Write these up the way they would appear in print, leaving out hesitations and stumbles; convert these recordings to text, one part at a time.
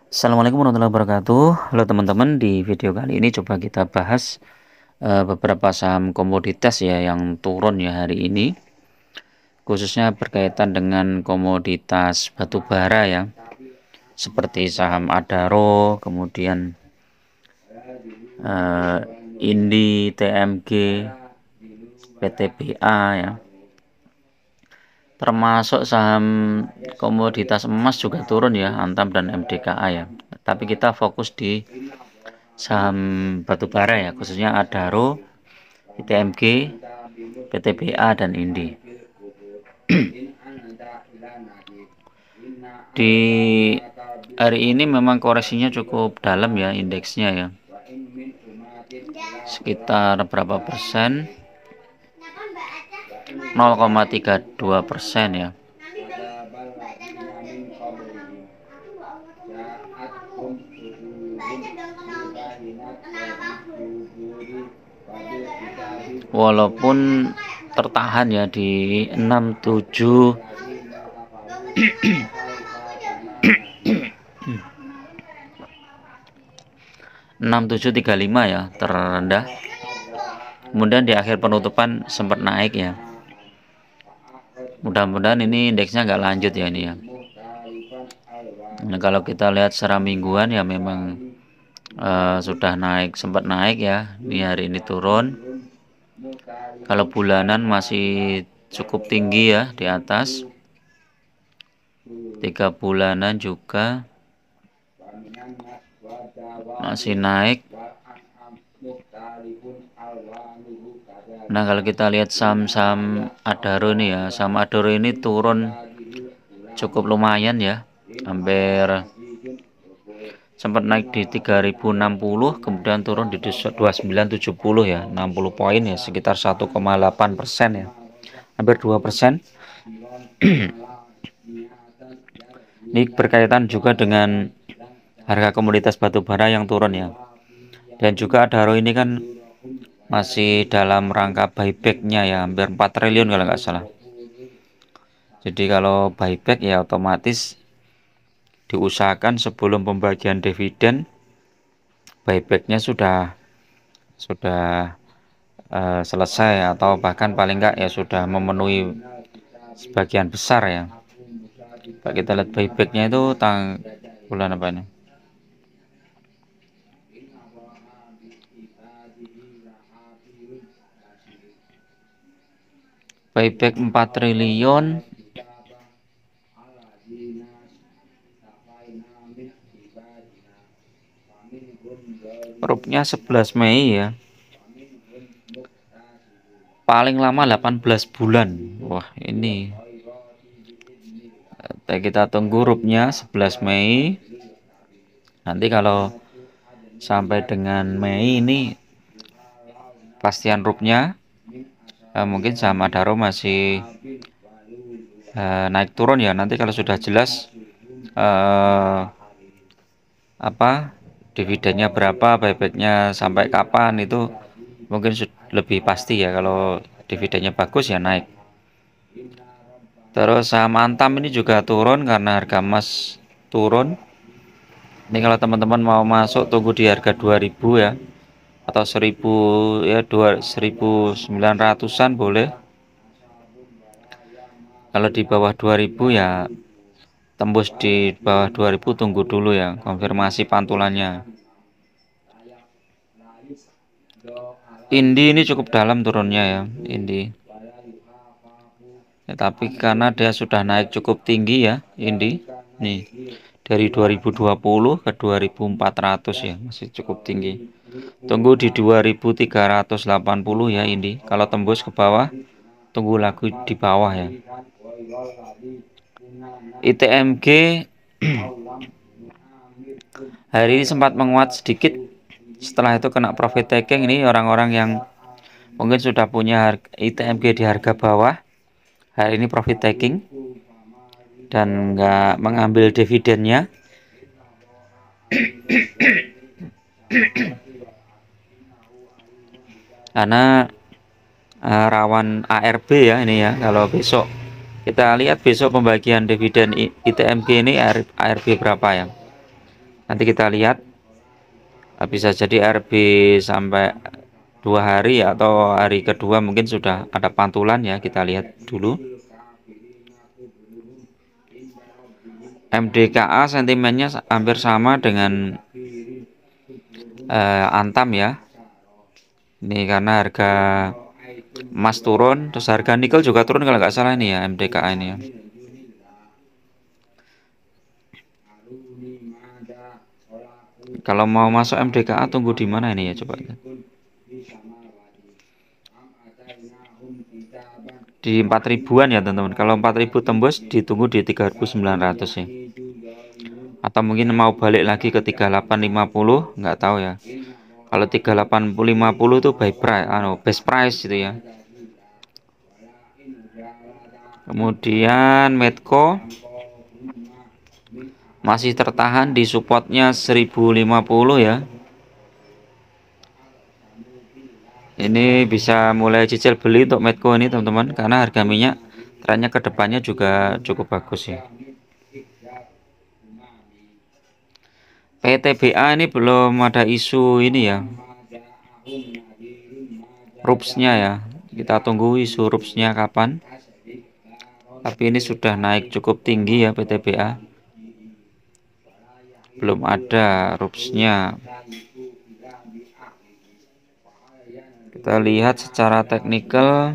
Assalamualaikum warahmatullahi wabarakatuh. Halo teman-teman, di video kali ini coba kita bahas beberapa saham komoditas ya yang turun ya hari ini, khususnya berkaitan dengan komoditas batu bara ya, seperti saham Adaro, kemudian Indi, TMG, PTBA ya. Termasuk saham komoditas emas juga turun ya, Antam dan MDKA ya. Tapi kita fokus di saham batubara ya, khususnya Adaro, ITMG, PTBA dan Indi. Di hari ini memang koreksinya cukup dalam ya indeksnya ya. Sekitar berapa persen? 0,32% ya. Walaupun tertahan ya di 67 6735 ya, terendah. Kemudian di akhir penutupan sempat naik ya. Mudah-mudahan ini indeksnya nggak lanjut ya ini ya. Nah, kalau kita lihat secara mingguan ya memang sudah naik, sempat naik ya. Ini hari ini turun. Kalau bulanan masih cukup tinggi ya, di atas 3 bulanan juga masih naik. Nah, kalau kita lihat saham-saham Adaro ini ya, saham Adaro ini turun cukup lumayan ya, hampir sempat naik di 3060, kemudian turun di 2970 ya, 60 poin ya, sekitar 1,8% ya, hampir 2%. Ini berkaitan juga dengan harga komoditas batubara yang turun ya, dan juga Adaro ini kan masih dalam rangka buybacknya ya, hampir 4 triliun kalau nggak salah. Jadi kalau buyback ya otomatis diusahakan sebelum pembagian dividen buybacknya sudah selesai, atau bahkan paling enggak ya sudah memenuhi sebagian besar ya. Pak, kita lihat buybacknya itu bulan apa ini? Buyback 4 triliun. Rupnya 11 Mei ya. Paling lama 18 bulan. Wah, ini kita tunggu rupnya 11 Mei. Nanti kalau sampai dengan Mei ini pastian rupnya mungkin saham Adaro masih naik turun ya. Nanti kalau sudah jelas dividennya berapa, buybacknya sampai kapan, itu mungkin lebih pasti ya. Kalau dividennya bagus ya naik. Terus saham Antam ini juga turun karena harga emas turun. Ini kalau teman-teman mau masuk tunggu di harga 2000 ya, atau 1000 ya, 1900-an boleh. Kalau di bawah 2000 ya tembus di bawah 2000 tunggu dulu ya, konfirmasi pantulannya. Indi ini cukup dalam turunnya ya, Indi. Ya, tapi karena dia sudah naik cukup tinggi ya, Indi. Nih, dari 2020 ke 2400 ya, masih cukup tinggi. Tunggu di 2380 ya Indi. Kalau tembus ke bawah, tunggu lagi di bawah ya. ITMG hari ini sempat menguat sedikit. Setelah itu kena profit taking. Ini orang-orang yang mungkin sudah punya ITMG di harga bawah, hari ini profit taking dan nggak mengambil dividennya. Karena rawan ARB ya ini ya. Kalau besok kita lihat besok pembagian dividen ITMG ini ARB berapa ya. Nanti kita lihat, bisa jadi RB sampai 2 hari atau hari kedua mungkin sudah ada pantulan ya, kita lihat dulu. MDKA sentimennya hampir sama dengan Antam ya. Ini karena harga emas turun, terus harga nikel juga turun kalau nggak salah ini ya, MDKA ini ya. Kalau mau masuk MDKA tunggu di mana ini ya, coba. Di 4.000-an ya teman-teman. Kalau 4.000 tembus ditunggu di 3.900 ya. Atau mungkin mau balik lagi ke 3850, nggak tahu ya. Kalau 3850 itu buy price, best price gitu ya. Kemudian Medco masih tertahan di supportnya 1050 ya. Ini bisa mulai cicil beli untuk Medco ini teman-teman, karena harga minyak trennya ke depannya juga cukup bagus ya. PTBA ini belum ada isu ini ya, RUPS-nya ya. Kita tunggu isu RUPS-nya kapan. Tapi ini sudah naik cukup tinggi ya PTBA. Belum ada RUPS-nya. Kita lihat secara teknikal.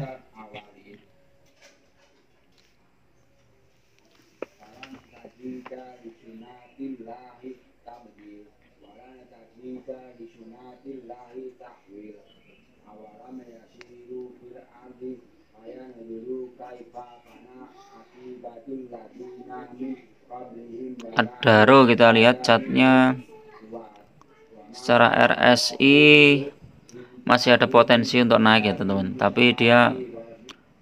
Adaro kita lihat catnya secara RSI masih ada potensi untuk naik ya teman-teman, tapi dia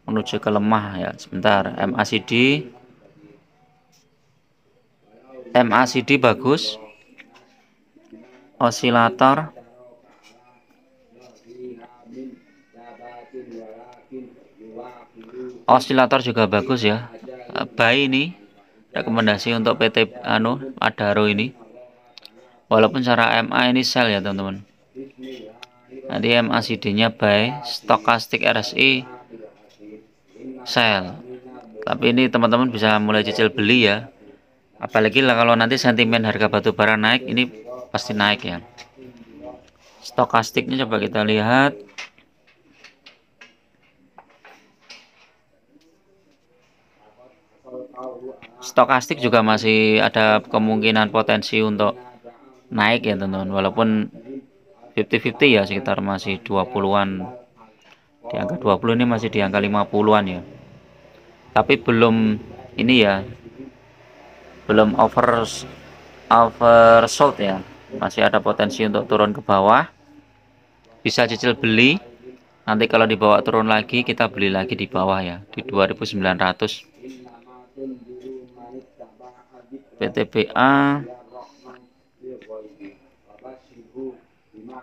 menuju ke lemah ya. Sebentar, MACD bagus, osilator juga bagus ya. Buy ini rekomendasi untuk PT Adaro ini, walaupun secara MA ini sell ya teman-teman. Nanti MACD-nya buy, stokastik RSI sell. Tapi ini teman-teman bisa mulai cicil beli ya. Apalagi lah kalau nanti sentimen harga batu bara naik, ini pasti naik ya. Stokastiknya coba kita lihat. Stokastik juga masih ada kemungkinan potensi untuk naik ya teman-teman, walaupun 50-50 ya, sekitar masih 20-an. Di angka 20 ini masih di angka 50-an ya. Tapi belum ini ya, belum oversold ya. Masih ada potensi untuk turun ke bawah. Bisa cicil beli. Nanti kalau dibawa turun lagi, kita beli lagi di bawah ya, di 2.900.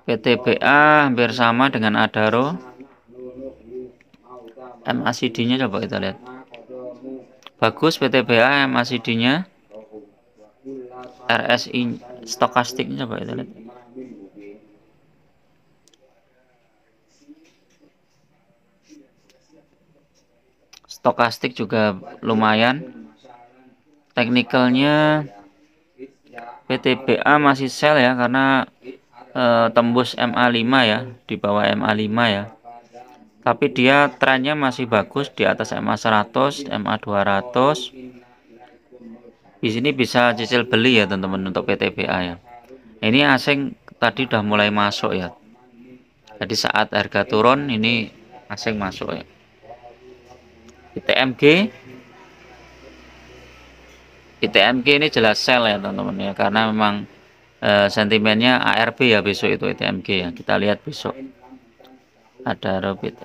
PTBA hampir sama dengan Adaro. MACD-nya coba kita lihat. Bagus PTBA MACD-nya. RSI stokastiknya coba kita lihat. Stokastik juga lumayan. Teknikalnya PTBA masih sell ya, karena tembus MA5 ya, di bawah MA5 ya. Tapi dia trennya masih bagus di atas MA100, MA200. Di sini bisa cicil beli ya teman-teman untuk PTBA ya. Ini asing tadi udah mulai masuk ya. Jadi saat harga turun ini asing masuk ya. ITMG ini jelas sell ya teman-teman ya, karena memang sentimennya ARB ya besok itu ITMG ya. Kita lihat besok ada robit.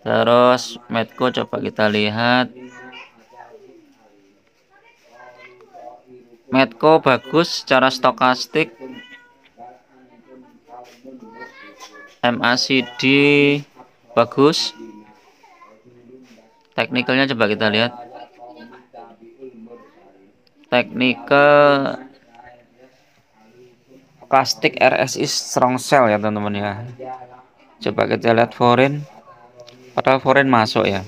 Terus Medco coba kita lihat. Medco bagus secara stokastik. MACD bagus. Teknikalnya coba kita lihat. Teknikal Stokastik RSI strong sell ya teman-teman ya. Coba kita lihat foreign, padahal foreign masuk ya.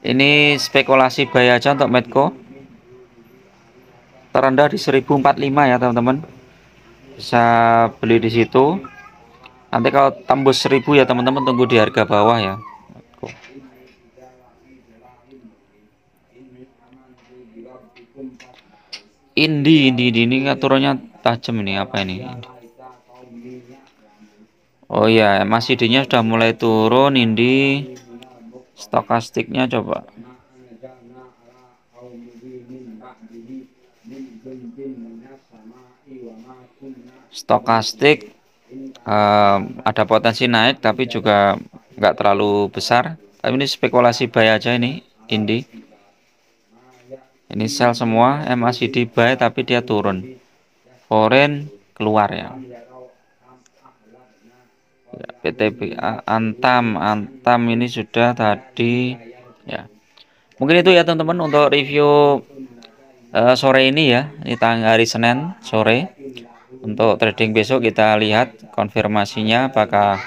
Ini spekulasi buy aja untuk Medco. Terendah di 1045 ya teman-teman. Bisa beli di situ. Nanti kalau tembus 1000 ya teman-teman, tunggu di harga bawah ya. Indi ini turunnya tajam ini, apa ini? Oh ya, MACD-nya sudah mulai turun. Indi stokastiknya coba. Stokastik ada potensi naik tapi juga nggak terlalu besar. Tapi ini spekulasi buy aja ini Indi. Ini sell semua, MACD buy tapi dia turun. Foreign keluar ya. PTB Antam ini sudah tadi ya. Mungkin itu ya teman-teman untuk review sore ini ya. Ini tanggal hari Senin sore. Untuk trading besok kita lihat konfirmasinya apakah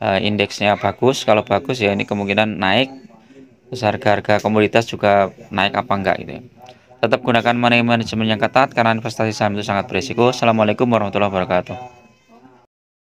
indeksnya bagus. Kalau bagus ya ini kemungkinan naik. Terus harga-harga komoditas juga naik apa enggak gitu ya. Tetap gunakan money management yang ketat karena investasi saham itu sangat berisiko. Assalamualaikum warahmatullahi wabarakatuh.